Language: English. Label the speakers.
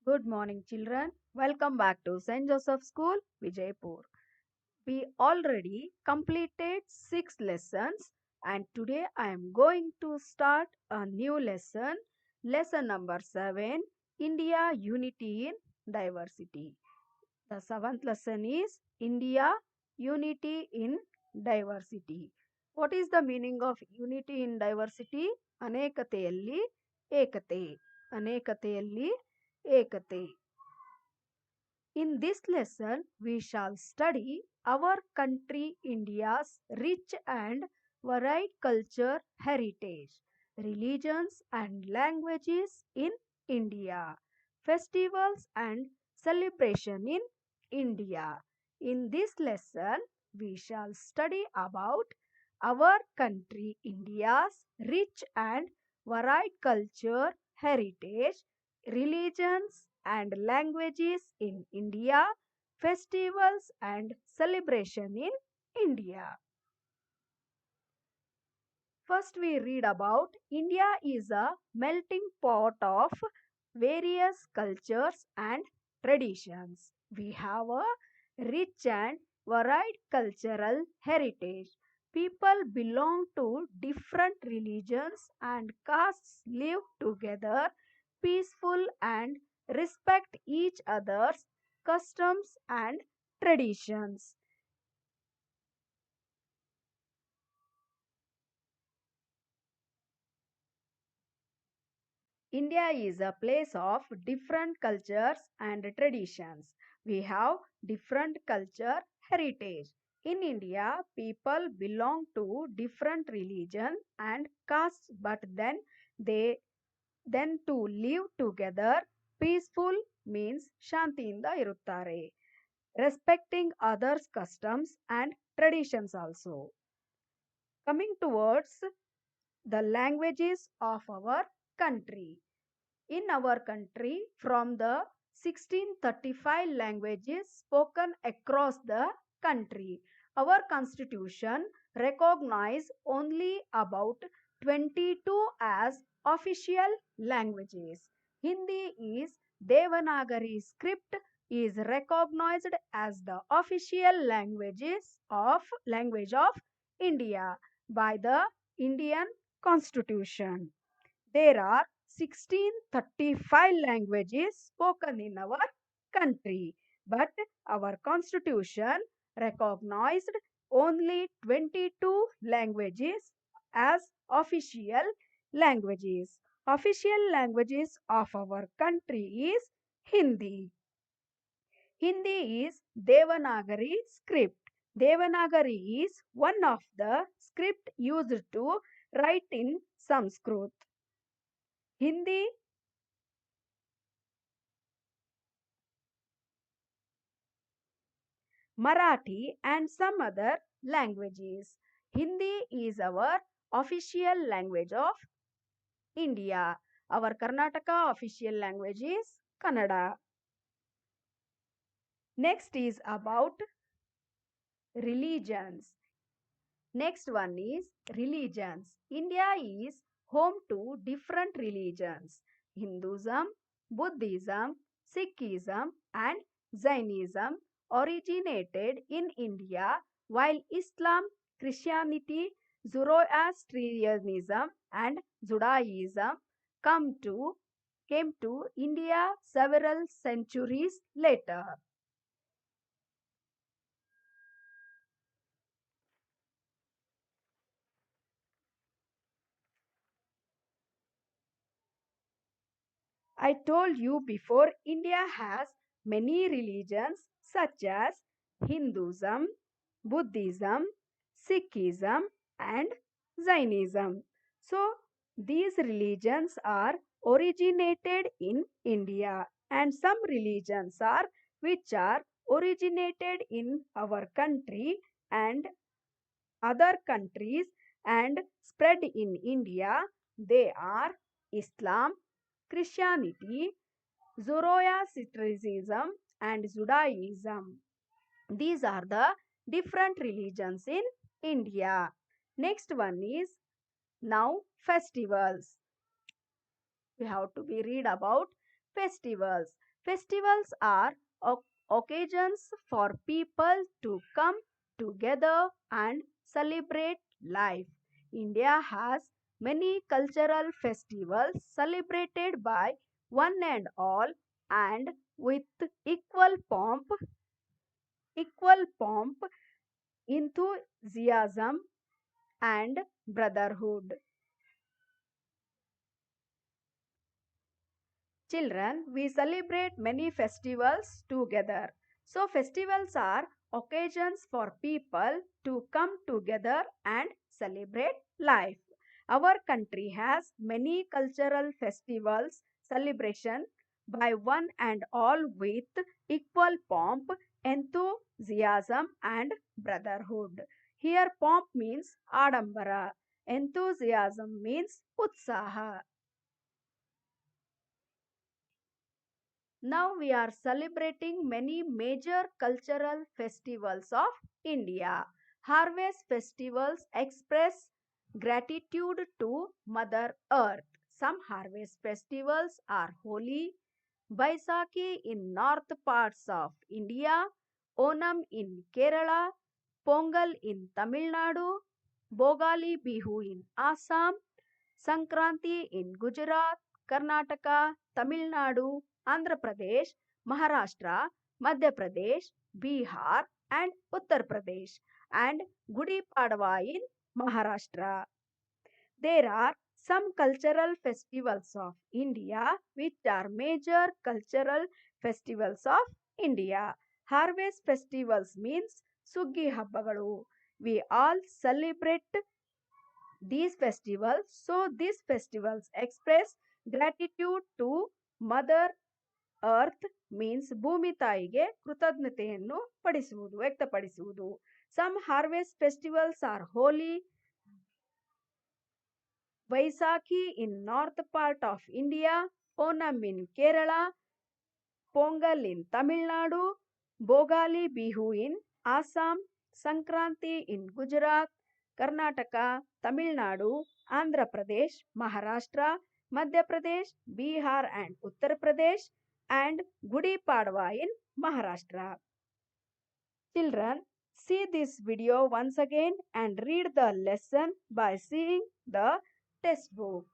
Speaker 1: Good morning, children. Welcome back to St. Joseph School, Vijaypur. We already completed 6 lessons, and today I am going to start a new lesson. Lesson number 7, India Unity in Diversity. The seventh lesson is India Unity in Diversity. What is the meaning of unity in diversity? ಅನೇಕತೆಯಲ್ಲಿ ಏಕತೆ. ಅನೇಕತೆಯಲ್ಲಿ ಏಕತೆ. In this lesson, we shall study our country India's rich and varied culture heritage, religions and languages in India, festivals and celebration in India. In this lesson, we shall study about our country India's rich and varied culture heritage, religions and languages in India, festivals and celebration in India. First, we read about India is a melting pot of various cultures and traditions. We have a rich and varied cultural heritage. People belong to different religions and castes live together peaceful and respect each other's customs and traditions. India is a place of different cultures and traditions. We have different culture heritage. In India, people belong to different religion and castes, but then to live together peaceful means ಶಾಂತಿಯಿಂದ ಇರುತ್ತಾರೆ. Respecting others' customs and traditions also. Coming towards the languages of our country. In our country, from the 1635 languages spoken across the country, our constitution recognizes only about 22 as official languages. Hindi is Devanagari script is recognized as the official language of India by the Indian Constitution. There are 1635 languages spoken in our country, but our constitution recognized only 22 languages as official languages. Official languages of our country is Hindi. Hindi is Devanagari script. Devanagari is one of the script used to write in Sanskrit. Hindi, Marathi and some other languages. Hindi is our official language of India. Our Karnataka official language is Kannada. Next is about religions. Next one is religions. India is home to different religions. Hinduism, Buddhism, Sikhism and Jainism originated in India while Islam, Christianity, Zoroastrianism and Judaism came to India several centuries later. I told you before, India has many religions such as Hinduism, Buddhism, Sikhism, and Jainism. So, these religions are originated in India, and some religions are which are originated in our country and other countries and spread in India. They are Islam, Christianity, Zoroastrianism, and Judaism. These are the different religions in India. Next one is now festivals. We have to be read about festivals. Festivals are occasions for people to come together and celebrate life. India has many cultural festivals celebrated by one and all and with equal pomp, enthusiasm and brotherhood. Children, we celebrate many festivals together. So, festivals are occasions for people to come together and celebrate life. Our country has many cultural festivals celebration by one and all with equal pomp, enthusiasm and brotherhood. Here pomp means adambara, enthusiasm means utsaha. Now we are celebrating many major cultural festivals of India. Harvest festivals express gratitude to Mother Earth. Some harvest festivals are holy. Baisakhi in north parts of India, Onam in Kerala, Pongal in Tamil Nadu, Bogali Bihu in Assam, Sankranti in Gujarat, Karnataka, Tamil Nadu, Andhra Pradesh, Maharashtra, Madhya Pradesh, Bihar, and Uttar Pradesh, and Gudi Padwa in Maharashtra. There are some cultural festivals of India which are major cultural festivals of India. Harvest festivals means Suggi Habbagalu. We all celebrate these festivals. So, these festivals express gratitude to Mother Earth means ಭೂಮಿ ತಾಯಿಗೆ ಕೃತಜ್ಞತೆಯನ್ನು ವ್ಯಕ್ತಪಡಿಸುವುದು. Some harvest festivals are holy. Vaisakhi in north part of India, Onam in Kerala, Pongal in Tamil Nadu, Bogali Bihu in Assam, Sankranti in Gujarat, Karnataka, Tamil Nadu, Andhra Pradesh, Maharashtra, Madhya Pradesh, Bihar and Uttar Pradesh, and Gudi Padwa in Maharashtra. Children, see this video once again and read the lesson by seeing the textbook.